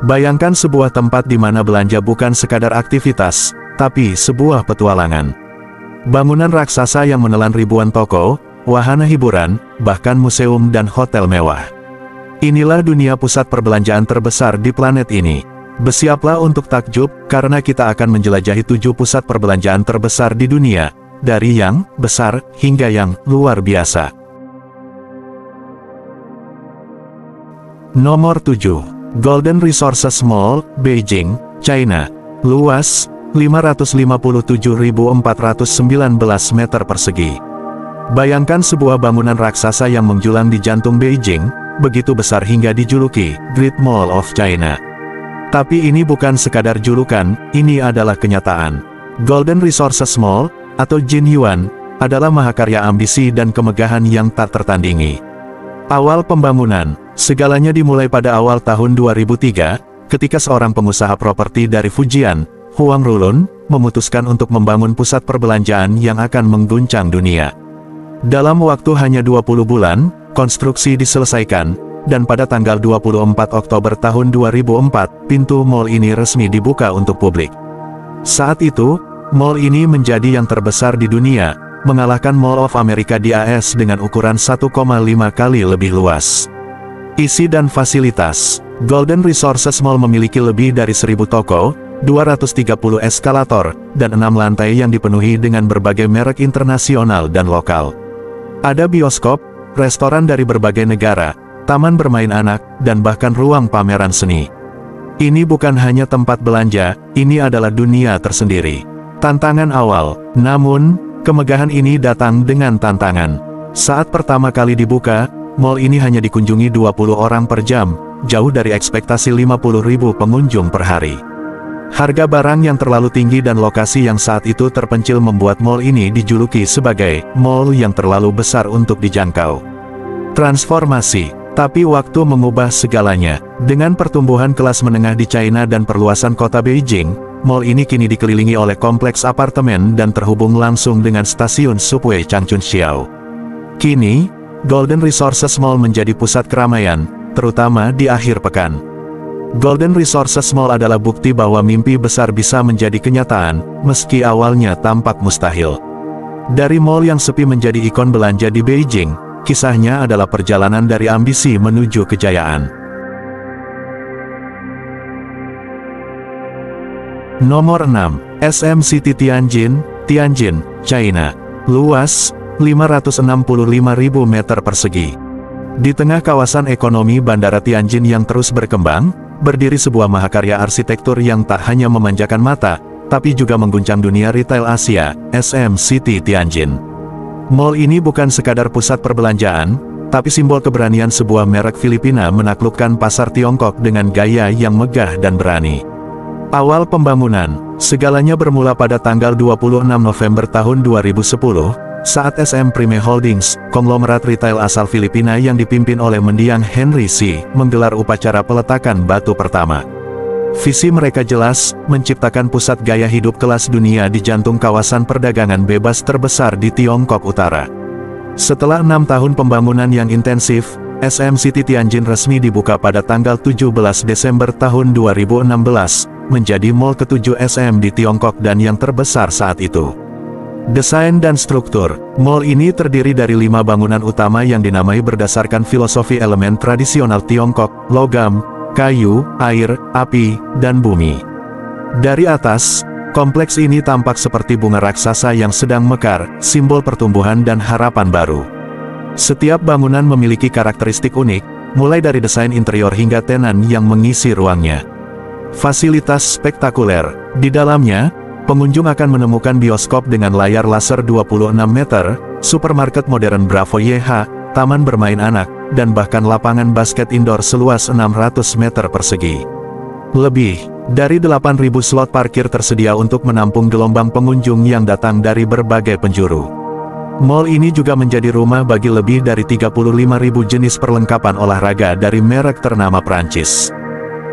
Bayangkan sebuah tempat di mana belanja bukan sekadar aktivitas, tapi sebuah petualangan. Bangunan raksasa yang menelan ribuan toko, wahana hiburan, bahkan museum dan hotel mewah. Inilah dunia pusat perbelanjaan terbesar di planet ini. Bersiaplah untuk takjub, karena kita akan menjelajahi 7 pusat perbelanjaan terbesar di dunia, dari yang besar hingga yang luar biasa. Nomor 7. Golden Resources Mall, Beijing, China. Luas, 557.419 meter persegi. Bayangkan sebuah bangunan raksasa yang menjulang di jantung Beijing, begitu besar hingga dijuluki Great Mall of China. Tapi ini bukan sekadar julukan, ini adalah kenyataan. Golden Resources Mall, atau Jinyuan, adalah mahakarya ambisi dan kemegahan yang tak tertandingi. Awal pembangunan, segalanya dimulai pada awal tahun 2003, ketika seorang pengusaha properti dari Fujian, Huang Rulun, memutuskan untuk membangun pusat perbelanjaan yang akan mengguncang dunia. Dalam waktu hanya 20 bulan, konstruksi diselesaikan, dan pada tanggal 24 Oktober tahun 2004, pintu mall ini resmi dibuka untuk publik. Saat itu, mall ini menjadi yang terbesar di dunia, mengalahkan Mall of America di AS dengan ukuran 1,5 kali lebih luas. Isi dan fasilitas. Golden Resources Mall memiliki lebih dari 1000 toko, 230 eskalator, dan 6 lantai yang dipenuhi dengan berbagai merek internasional dan lokal. Ada bioskop, restoran dari berbagai negara, taman bermain anak, dan bahkan ruang pameran seni. Ini bukan hanya tempat belanja, ini adalah dunia tersendiri. Tantangan awal, namun, kemegahan ini datang dengan tantangan. Saat pertama kali dibuka, mall ini hanya dikunjungi 20 orang per jam, jauh dari ekspektasi 50.000 pengunjung per hari. Harga barang yang terlalu tinggi dan lokasi yang saat itu terpencil membuat mall ini dijuluki sebagai mall yang terlalu besar untuk dijangkau. Transformasi, tapi waktu mengubah segalanya. Dengan pertumbuhan kelas menengah di China dan perluasan kota Beijing, mall ini kini dikelilingi oleh kompleks apartemen dan terhubung langsung dengan stasiun subway Changchunxiao. Kini, Golden Resources Mall menjadi pusat keramaian, terutama di akhir pekan. Golden Resources Mall adalah bukti bahwa mimpi besar bisa menjadi kenyataan, meski awalnya tampak mustahil. Dari mall yang sepi menjadi ikon belanja di Beijing, kisahnya adalah perjalanan dari ambisi menuju kejayaan. Nomor 6. SM City Tianjin, Tianjin, China. Luas, 565.000 meter persegi. Di tengah kawasan ekonomi Bandara Tianjin yang terus berkembang, berdiri sebuah mahakarya arsitektur yang tak hanya memanjakan mata, tapi juga mengguncang dunia retail Asia, SM City Tianjin. Mall ini bukan sekadar pusat perbelanjaan, tapi simbol keberanian sebuah merek Filipina menaklukkan pasar Tiongkok dengan gaya yang megah dan berani. Awal pembangunan, segalanya bermula pada tanggal 26 November tahun 2010, saat SM Prime Holdings, konglomerat retail asal Filipina yang dipimpin oleh mendiang Henry C., menggelar upacara peletakan batu pertama. Visi mereka jelas, menciptakan pusat gaya hidup kelas dunia di jantung kawasan perdagangan bebas terbesar di Tiongkok Utara. Setelah 6 tahun pembangunan yang intensif, SM City Tianjin resmi dibuka pada tanggal 17 Desember tahun 2016, menjadi mall ke-7 SM di Tiongkok dan yang terbesar saat itu. Desain dan struktur, mall ini terdiri dari 5 bangunan utama yang dinamai berdasarkan filosofi elemen tradisional Tiongkok, logam, kayu, air, api, dan bumi. Dari atas, kompleks ini tampak seperti bunga raksasa yang sedang mekar, simbol pertumbuhan dan harapan baru. Setiap bangunan memiliki karakteristik unik, mulai dari desain interior hingga tenan yang mengisi ruangnya. Fasilitas spektakuler, di dalamnya, pengunjung akan menemukan bioskop dengan layar laser 26 meter, supermarket modern Bravo YH, taman bermain anak, dan bahkan lapangan basket indoor seluas 600 meter persegi. Lebih dari 8.000 slot parkir tersedia untuk menampung gelombang pengunjung yang datang dari berbagai penjuru. Mall ini juga menjadi rumah bagi lebih dari 35.000 jenis perlengkapan olahraga dari merek ternama Prancis.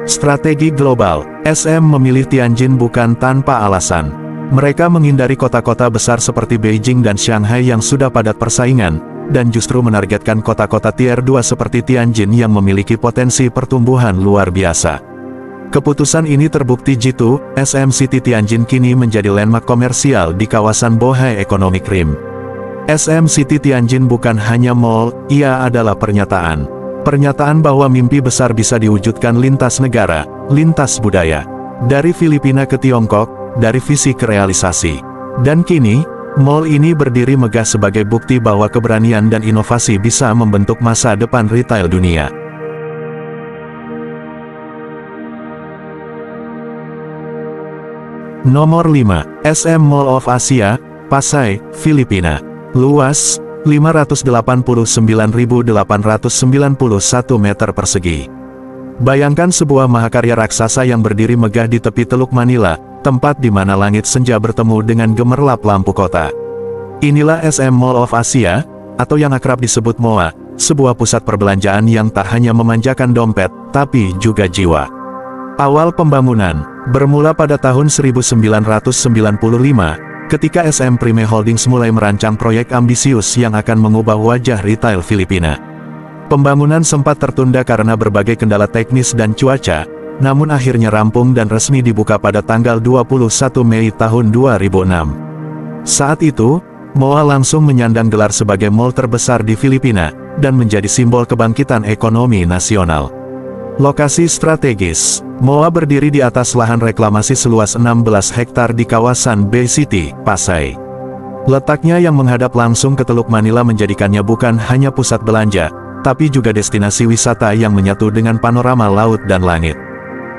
Strategi global, SM memilih Tianjin bukan tanpa alasan. Mereka menghindari kota-kota besar seperti Beijing dan Shanghai yang sudah padat persaingan, dan justru menargetkan kota-kota tier 2 seperti Tianjin yang memiliki potensi pertumbuhan luar biasa. Keputusan ini terbukti jitu, SM City Tianjin kini menjadi landmark komersial di kawasan Bohai Economic Rim. SM City Tianjin bukan hanya mall, ia adalah pernyataan. Pernyataan bahwa mimpi besar bisa diwujudkan lintas negara, lintas budaya. Dari Filipina ke Tiongkok, dari visi ke realisasi. Dan kini, mall ini berdiri megah sebagai bukti bahwa keberanian dan inovasi bisa membentuk masa depan retail dunia. Nomor 5, SM Mall of Asia, Pasay, Filipina. Luas, 589.891 meter persegi. Bayangkan sebuah mahakarya raksasa yang berdiri megah di tepi Teluk Manila, tempat di mana langit senja bertemu dengan gemerlap lampu kota. Inilah SM Mall of Asia, atau yang akrab disebut MOA, sebuah pusat perbelanjaan yang tak hanya memanjakan dompet, tapi juga jiwa. Awal pembangunan bermula pada tahun 1995, ketika SM Prime Holdings mulai merancang proyek ambisius yang akan mengubah wajah retail Filipina. Pembangunan sempat tertunda karena berbagai kendala teknis dan cuaca, namun akhirnya rampung dan resmi dibuka pada tanggal 21 Mei tahun 2006. Saat itu, MOA langsung menyandang gelar sebagai mall terbesar di Filipina, dan menjadi simbol kebangkitan ekonomi nasional. Lokasi strategis, MOA berdiri di atas lahan reklamasi seluas 16 hektar di kawasan Bay City, Pasay. Letaknya yang menghadap langsung ke Teluk Manila menjadikannya bukan hanya pusat belanja, tapi juga destinasi wisata yang menyatu dengan panorama laut dan langit.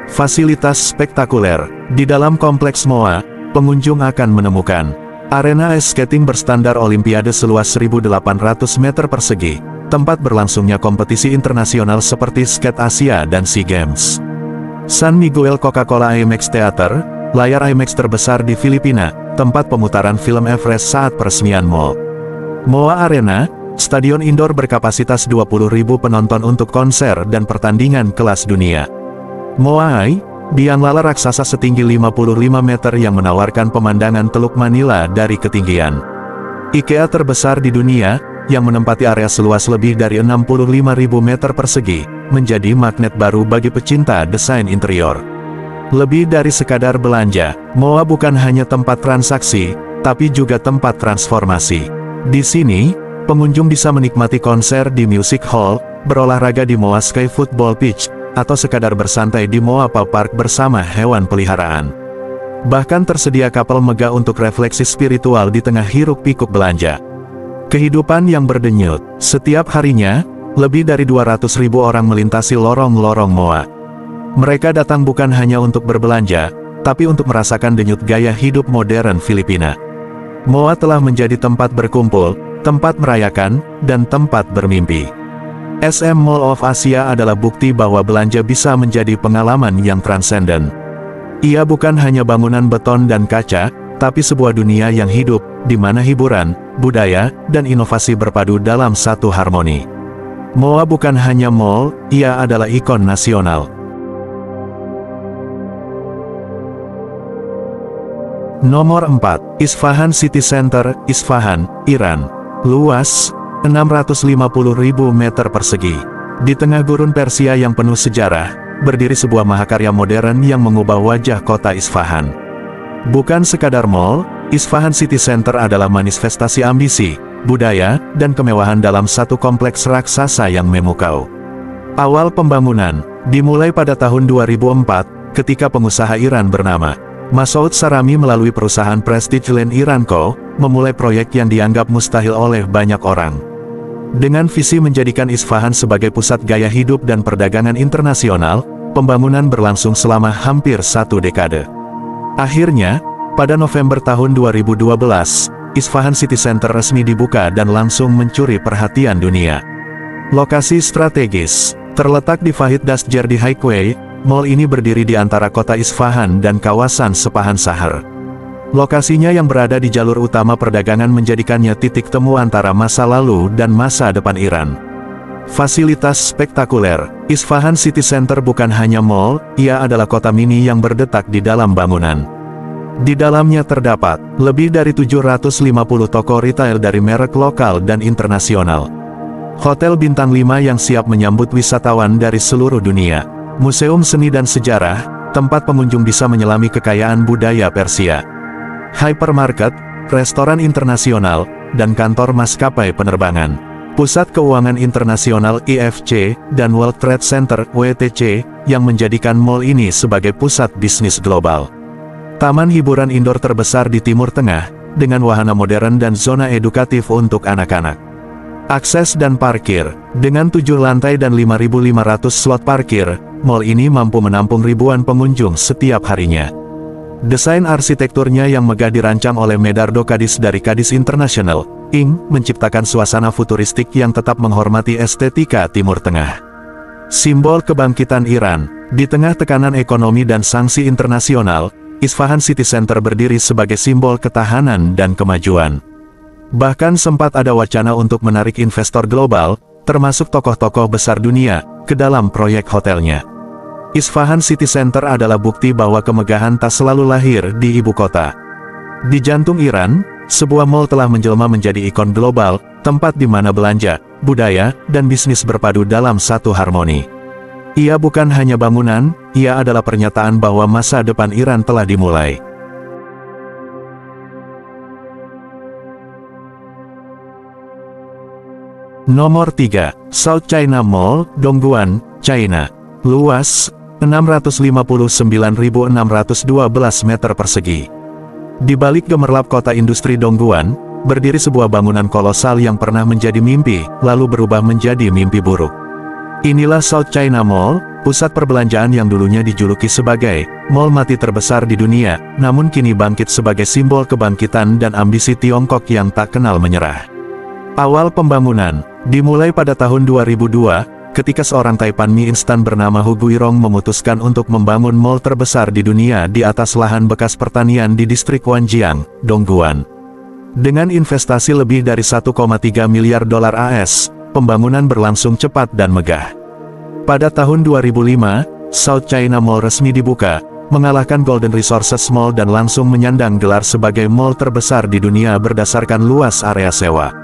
Fasilitas spektakuler, di dalam kompleks MOA, pengunjung akan menemukan arena ice skating berstandar Olimpiade seluas 1.800 meter persegi, tempat berlangsungnya kompetisi internasional seperti Skate Asia dan SEA Games. San Miguel Coca-Cola IMAX Theater, layar IMAX terbesar di Filipina, tempat pemutaran film Everest saat peresmian mall. MOA Arena, stadion indoor berkapasitas 20.000 penonton untuk konser dan pertandingan kelas dunia. MOA Ai, biang lala raksasa setinggi 55 meter yang menawarkan pemandangan Teluk Manila dari ketinggian. IKEA terbesar di dunia, yang menempati area seluas lebih dari 65.000 meter persegi, menjadi magnet baru bagi pecinta desain interior. Lebih dari sekadar belanja, MOA bukan hanya tempat transaksi, tapi juga tempat transformasi. Di sini, pengunjung bisa menikmati konser di music hall, berolahraga di MOA Sky Football Pitch, atau sekadar bersantai di MOA Paw Park bersama hewan peliharaan. Bahkan tersedia kapal megah untuk refleksi spiritual di tengah hiruk-pikuk belanja. Kehidupan yang berdenyut, setiap harinya, lebih dari 200.000 orang melintasi lorong-lorong MOA. Mereka datang bukan hanya untuk berbelanja, tapi untuk merasakan denyut gaya hidup modern Filipina. MOA telah menjadi tempat berkumpul, tempat merayakan, dan tempat bermimpi. SM Mall of Asia adalah bukti bahwa belanja bisa menjadi pengalaman yang transenden. Ia bukan hanya bangunan beton dan kaca, tapi sebuah dunia yang hidup, di mana hiburan, budaya, dan inovasi berpadu dalam satu harmoni. MOA bukan hanya mall, ia adalah ikon nasional. Nomor 4, Isfahan City Center, Isfahan, Iran. Luas, 650.000 meter persegi. Di tengah gurun Persia yang penuh sejarah, berdiri sebuah mahakarya modern yang mengubah wajah kota Isfahan. Bukan sekadar mall, Isfahan City Center adalah manifestasi ambisi, budaya, dan kemewahan dalam satu kompleks raksasa yang memukau. Awal pembangunan dimulai pada tahun 2004, ketika pengusaha Iran bernama Masoud Sarami melalui perusahaan Prestige Land Iran Co., memulai proyek yang dianggap mustahil oleh banyak orang. Dengan visi menjadikan Isfahan sebagai pusat gaya hidup dan perdagangan internasional, pembangunan berlangsung selama hampir 1 dekade. Akhirnya, pada November tahun 2012, Isfahan City Center resmi dibuka dan langsung mencuri perhatian dunia. Lokasi strategis, terletak di Fahid Dasgirdi Highway, mall ini berdiri di antara kota Isfahan dan kawasan Sepahan Sahar. Lokasinya yang berada di jalur utama perdagangan menjadikannya titik temu antara masa lalu dan masa depan Iran. Fasilitas spektakuler, Isfahan City Center bukan hanya mall, ia adalah kota mini yang berdetak di dalam bangunan. Di dalamnya terdapat lebih dari 750 toko retail dari merek lokal dan internasional. Hotel bintang 5 yang siap menyambut wisatawan dari seluruh dunia. Museum seni dan sejarah, tempat pengunjung bisa menyelami kekayaan budaya Persia. Hypermarket, restoran internasional, dan kantor maskapai penerbangan. Pusat Keuangan Internasional IFC, dan World Trade Center WTC, yang menjadikan mall ini sebagai pusat bisnis global. Taman hiburan indoor terbesar di Timur Tengah, dengan wahana modern dan zona edukatif untuk anak-anak. Akses dan parkir, dengan 7 lantai dan 5.500 slot parkir, mall ini mampu menampung ribuan pengunjung setiap harinya. Desain arsitekturnya yang megah dirancang oleh Medardo Cadiz dari Cadiz International, Inc., menciptakan suasana futuristik yang tetap menghormati estetika Timur Tengah. Simbol kebangkitan Iran, di tengah tekanan ekonomi dan sanksi internasional, Isfahan City Center berdiri sebagai simbol ketahanan dan kemajuan. Bahkan sempat ada wacana untuk menarik investor global, termasuk tokoh-tokoh besar dunia, ke dalam proyek hotelnya. Isfahan City Center adalah bukti bahwa kemegahan tak selalu lahir di ibu kota. Di jantung Iran, sebuah mall telah menjelma menjadi ikon global, tempat di mana belanja, budaya, dan bisnis berpadu dalam satu harmoni. Ia bukan hanya bangunan, ia adalah pernyataan bahwa masa depan Iran telah dimulai. Nomor 3, South China Mall, Dongguan, China. Luas, 659.612 meter persegi. Di balik gemerlap kota industri Dongguan, berdiri sebuah bangunan kolosal yang pernah menjadi mimpi, lalu berubah menjadi mimpi buruk. Inilah South China Mall, pusat perbelanjaan yang dulunya dijuluki sebagai mall mati terbesar di dunia, namun kini bangkit sebagai simbol kebangkitan dan ambisi Tiongkok yang tak kenal menyerah. Awal pembangunan dimulai pada tahun 2002, ketika seorang Taipan mie instan bernama Hu Guirong memutuskan untuk membangun mall terbesar di dunia di atas lahan bekas pertanian di distrik Wanjiang, Dongguan. Dengan investasi lebih dari 1,3 miliar dolar AS, pembangunan berlangsung cepat dan megah. Pada tahun 2005, South China Mall resmi dibuka, mengalahkan Golden Resources Mall dan langsung menyandang gelar sebagai mall terbesar di dunia berdasarkan luas area sewa.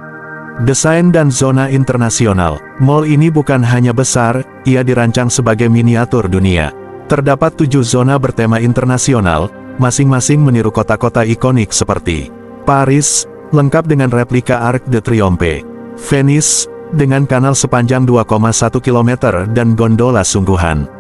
Desain dan zona internasional, mall ini bukan hanya besar, ia dirancang sebagai miniatur dunia. Terdapat 7 zona bertema internasional, masing-masing meniru kota-kota ikonik seperti Paris, lengkap dengan replika Arc de Triomphe; Venice, dengan kanal sepanjang 2,1 km dan gondola sungguhan;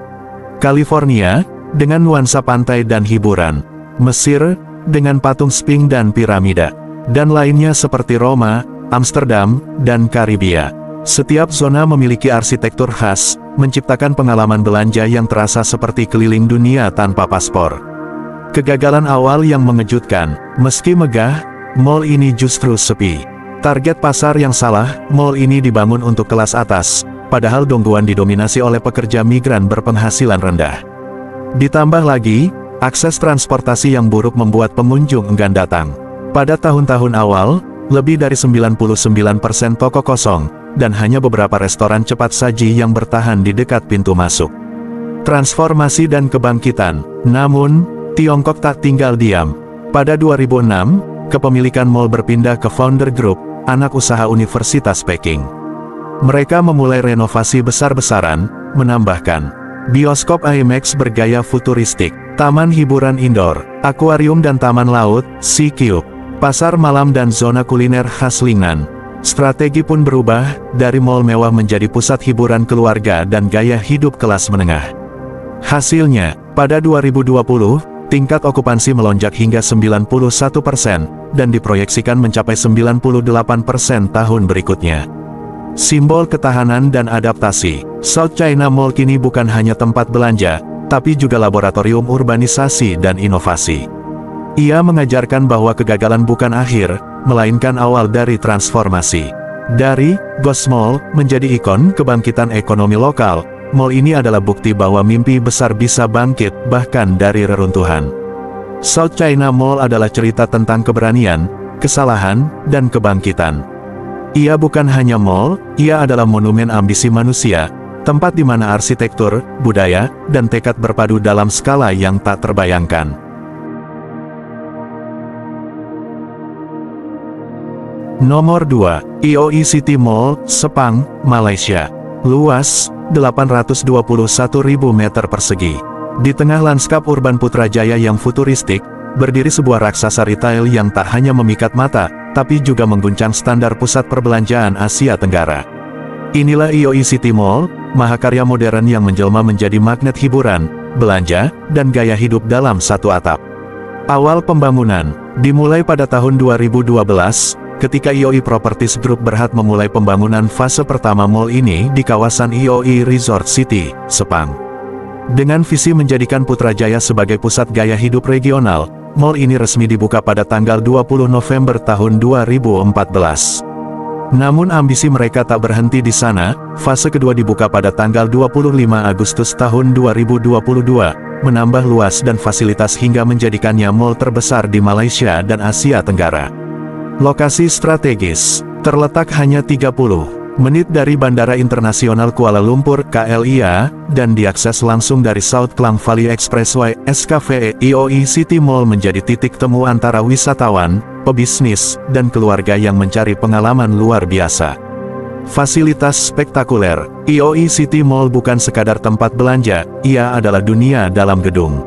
California, dengan nuansa pantai dan hiburan; Mesir, dengan patung Sphinx dan piramida; dan lainnya seperti Roma, Amsterdam, dan Karibia. Setiap zona memiliki arsitektur khas, menciptakan pengalaman belanja yang terasa seperti keliling dunia tanpa paspor. Kegagalan awal yang mengejutkan, meski megah, mall ini justru sepi. Target pasar yang salah, mall ini dibangun untuk kelas atas, padahal Dongguan didominasi oleh pekerja migran berpenghasilan rendah. Ditambah lagi, akses transportasi yang buruk membuat pengunjung enggan datang. Pada tahun-tahun awal, lebih dari 99% toko kosong, dan hanya beberapa restoran cepat saji yang bertahan di dekat pintu masuk. Transformasi dan kebangkitan. Namun, Tiongkok tak tinggal diam. Pada 2006, kepemilikan mall berpindah ke Founder Group, anak usaha Universitas Peking. Mereka memulai renovasi besar-besaran, menambahkan bioskop IMAX bergaya futuristik, taman hiburan indoor, akuarium dan taman laut, Sea Cube, pasar malam dan zona kuliner khas Lingnan. Strategi pun berubah, dari mall mewah menjadi pusat hiburan keluarga dan gaya hidup kelas menengah. Hasilnya, pada 2020, tingkat okupansi melonjak hingga 91%, dan diproyeksikan mencapai 98% tahun berikutnya. Simbol ketahanan dan adaptasi, South China Mall kini bukan hanya tempat belanja, tapi juga laboratorium urbanisasi dan inovasi. Ia mengajarkan bahwa kegagalan bukan akhir, melainkan awal dari transformasi. Dari Ghost Mall menjadi ikon kebangkitan ekonomi lokal, mall ini adalah bukti bahwa mimpi besar bisa bangkit bahkan dari reruntuhan. South China Mall adalah cerita tentang keberanian, kesalahan, dan kebangkitan. Ia bukan hanya mall, ia adalah monumen ambisi manusia, tempat di mana arsitektur, budaya, dan tekad berpadu dalam skala yang tak terbayangkan. Nomor 2, IOE City Mall, Sepang, Malaysia. Luas, 821.000 meter persegi. Di tengah lanskap urban Putrajaya yang futuristik, berdiri sebuah raksasa retail yang tak hanya memikat mata, tapi juga mengguncang standar pusat perbelanjaan Asia Tenggara. Inilah IOI City Mall, mahakarya modern yang menjelma menjadi magnet hiburan, belanja, dan gaya hidup dalam satu atap. Awal pembangunan dimulai pada tahun 2012, ketika IOI Properties Group berhak memulai pembangunan fase pertama mall ini di kawasan IOI Resort City, Sepang. Dengan visi menjadikan Putrajaya sebagai pusat gaya hidup regional, mall ini resmi dibuka pada tanggal 20 November tahun 2014. Namun ambisi mereka tak berhenti di sana, fase kedua dibuka pada tanggal 25 Agustus tahun 2022, menambah luas dan fasilitas hingga menjadikannya mall terbesar di Malaysia dan Asia Tenggara. Lokasi strategis, terletak hanya 30 menit dari Bandara Internasional Kuala Lumpur KLIA, dan diakses langsung dari South Klang Valley Expressway SKVE. IOI City Mall menjadi titik temu antara wisatawan, pebisnis, dan keluarga yang mencari pengalaman luar biasa. Fasilitas spektakuler, IOI City Mall bukan sekadar tempat belanja, ia adalah dunia dalam gedung.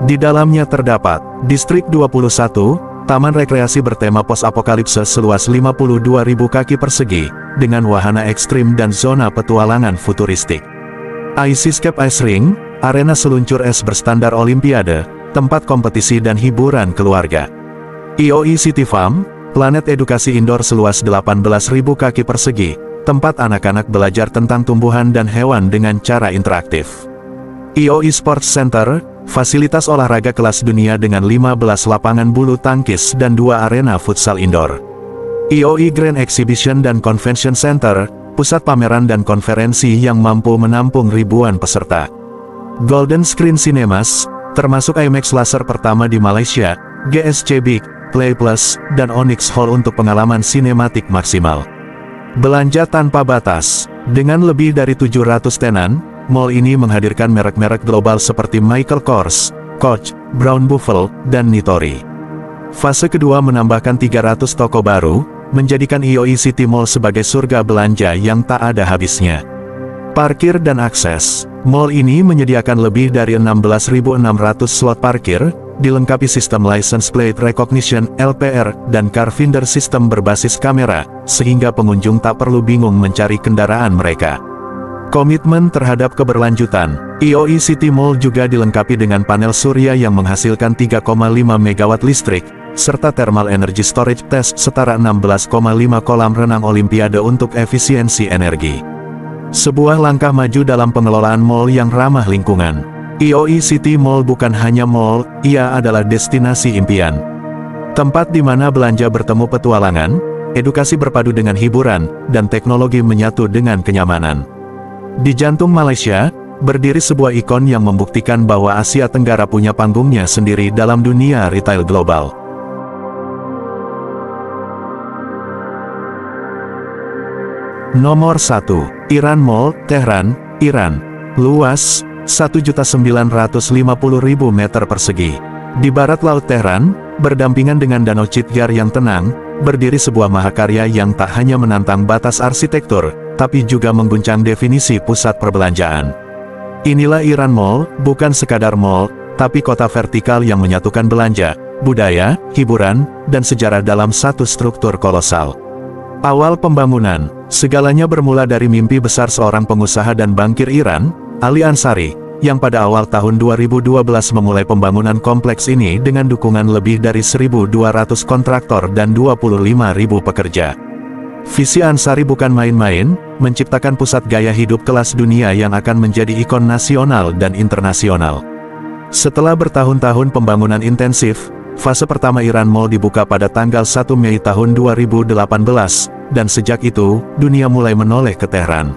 Di dalamnya terdapat Distrik 21, taman rekreasi bertema pos-apokalipse seluas 52.000 kaki persegi, dengan wahana ekstrim dan zona petualangan futuristik. Icescape Ice Ring, arena seluncur es berstandar Olimpiade, tempat kompetisi dan hiburan keluarga. IOI City Farm, planet edukasi indoor seluas 18.000 kaki persegi, tempat anak-anak belajar tentang tumbuhan dan hewan dengan cara interaktif. IOI Sports Center, fasilitas olahraga kelas dunia dengan 15 lapangan bulu tangkis dan 2 arena futsal indoor. IOI Grand Exhibition dan Convention Center, pusat pameran dan konferensi yang mampu menampung ribuan peserta. Golden Screen Cinemas, termasuk IMAX laser pertama di Malaysia, GSC Big, Play Plus, dan Onyx Hall untuk pengalaman sinematik maksimal. Belanja tanpa batas, dengan lebih dari 700 tenan, mall ini menghadirkan merek-merek global seperti Michael Kors, Coach, Brown Buffalo, dan Nitori. Fase kedua menambahkan 300 toko baru, menjadikan IOI City Mall sebagai surga belanja yang tak ada habisnya. Parkir dan akses, mall ini menyediakan lebih dari 16.600 slot parkir, dilengkapi sistem License Plate Recognition (LPR) dan car finder sistem berbasis kamera, sehingga pengunjung tak perlu bingung mencari kendaraan mereka. Komitmen terhadap keberlanjutan, IOI City Mall juga dilengkapi dengan panel surya yang menghasilkan 3,5 MW listrik, serta thermal energy storage test setara 16,5 kolam renang Olimpiade untuk efisiensi energi. Sebuah langkah maju dalam pengelolaan mall yang ramah lingkungan. IOI City Mall bukan hanya mall, ia adalah destinasi impian. Tempat di mana belanja bertemu petualangan, edukasi berpadu dengan hiburan, dan teknologi menyatu dengan kenyamanan. Di jantung Malaysia, berdiri sebuah ikon yang membuktikan bahwa Asia Tenggara punya panggungnya sendiri dalam dunia retail global. Nomor 1. Iran Mall, Tehran, Iran. Luas, 1.950.000 meter persegi. Di barat Laut Tehran, berdampingan dengan Danau Chitgar yang tenang, berdiri sebuah mahakarya yang tak hanya menantang batas arsitektur, tapi juga mengguncang definisi pusat perbelanjaan. Inilah Iran Mall, bukan sekadar mall, tapi kota vertikal yang menyatukan belanja, budaya, hiburan, dan sejarah dalam satu struktur kolosal. Awal pembangunan, segalanya bermula dari mimpi besar seorang pengusaha dan bankir Iran, Ali Ansari, yang pada awal tahun 2012 memulai pembangunan kompleks ini dengan dukungan lebih dari 1.200 kontraktor dan 25.000 pekerja. Visi Ansari bukan main-main, menciptakan pusat gaya hidup kelas dunia yang akan menjadi ikon nasional dan internasional. Setelah bertahun-tahun pembangunan intensif, fase pertama Iran Mall dibuka pada tanggal 1 Mei tahun 2018, dan sejak itu, dunia mulai menoleh ke Tehran.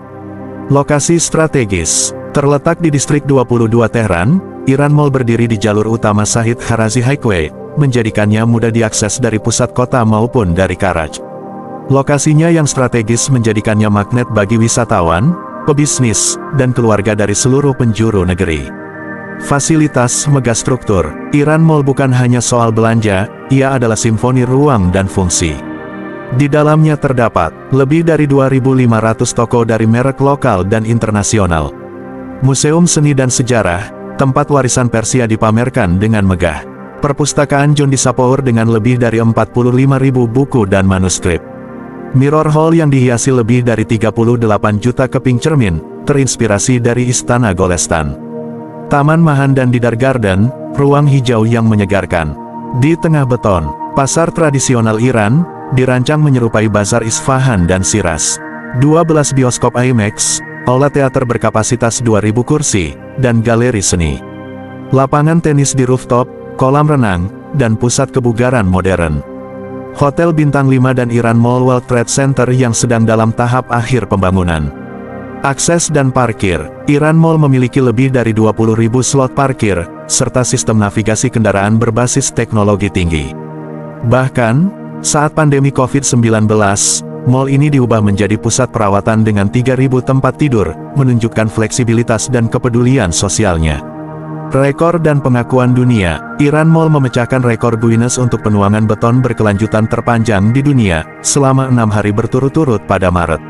Lokasi strategis, terletak di Distrik 22 Tehran, Iran Mall berdiri di jalur utama Shahid Harazi Highway, menjadikannya mudah diakses dari pusat kota maupun dari Karaj. Lokasinya yang strategis menjadikannya magnet bagi wisatawan, pebisnis, dan keluarga dari seluruh penjuru negeri. Fasilitas megastruktur, Iran Mall bukan hanya soal belanja, ia adalah simfoni ruang dan fungsi. Di dalamnya terdapat lebih dari 2.500 toko dari merek lokal dan internasional. Museum Seni dan Sejarah, tempat warisan Persia dipamerkan dengan megah. Perpustakaan John Disapour dengan lebih dari 45.000 buku dan manuskrip. Mirror Hall yang dihiasi lebih dari 38 juta keping cermin, terinspirasi dari Istana Golestan. Taman Mahan dan Didar Garden, ruang hijau yang menyegarkan. Di tengah beton, pasar tradisional Iran, dirancang menyerupai bazar Isfahan dan Shiraz. 12 bioskop IMAX, aula teater berkapasitas 2.000 kursi, dan galeri seni. Lapangan tenis di rooftop, kolam renang, dan pusat kebugaran modern. Hotel Bintang 5 dan Iran Mall World Trade Center yang sedang dalam tahap akhir pembangunan. Akses dan parkir, Iran Mall memiliki lebih dari 20.000 slot parkir, serta sistem navigasi kendaraan berbasis teknologi tinggi. Bahkan, saat pandemi COVID-19, mall ini diubah menjadi pusat perawatan dengan 3.000 tempat tidur, menunjukkan fleksibilitas dan kepedulian sosialnya. Rekor dan pengakuan dunia, Iran Mall memecahkan rekor Guinness untuk penuangan beton berkelanjutan terpanjang di dunia, selama 6 hari berturut-turut pada Maret.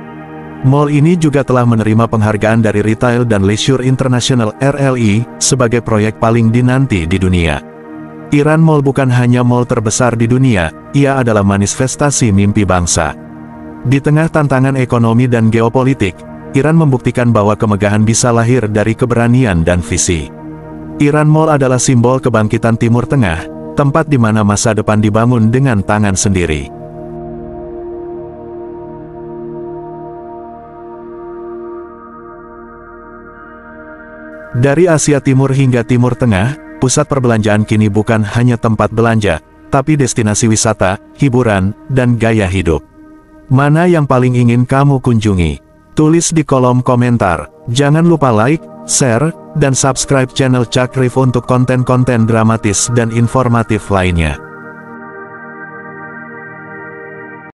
Mall ini juga telah menerima penghargaan dari Retail dan Leisure International (RLI) sebagai proyek paling dinanti di dunia. Iran Mall bukan hanya mall terbesar di dunia, ia adalah manifestasi mimpi bangsa. Di tengah tantangan ekonomi dan geopolitik, Iran membuktikan bahwa kemegahan bisa lahir dari keberanian dan visi. Iran Mall adalah simbol kebangkitan Timur Tengah, tempat di mana masa depan dibangun dengan tangan sendiri. Dari Asia Timur hingga Timur Tengah, pusat perbelanjaan kini bukan hanya tempat belanja, tapi destinasi wisata, hiburan, dan gaya hidup. Mana yang paling ingin kamu kunjungi? Tulis di kolom komentar. Jangan lupa like, share, dan subscribe channel Cak Rif untuk konten-konten dramatis dan informatif lainnya.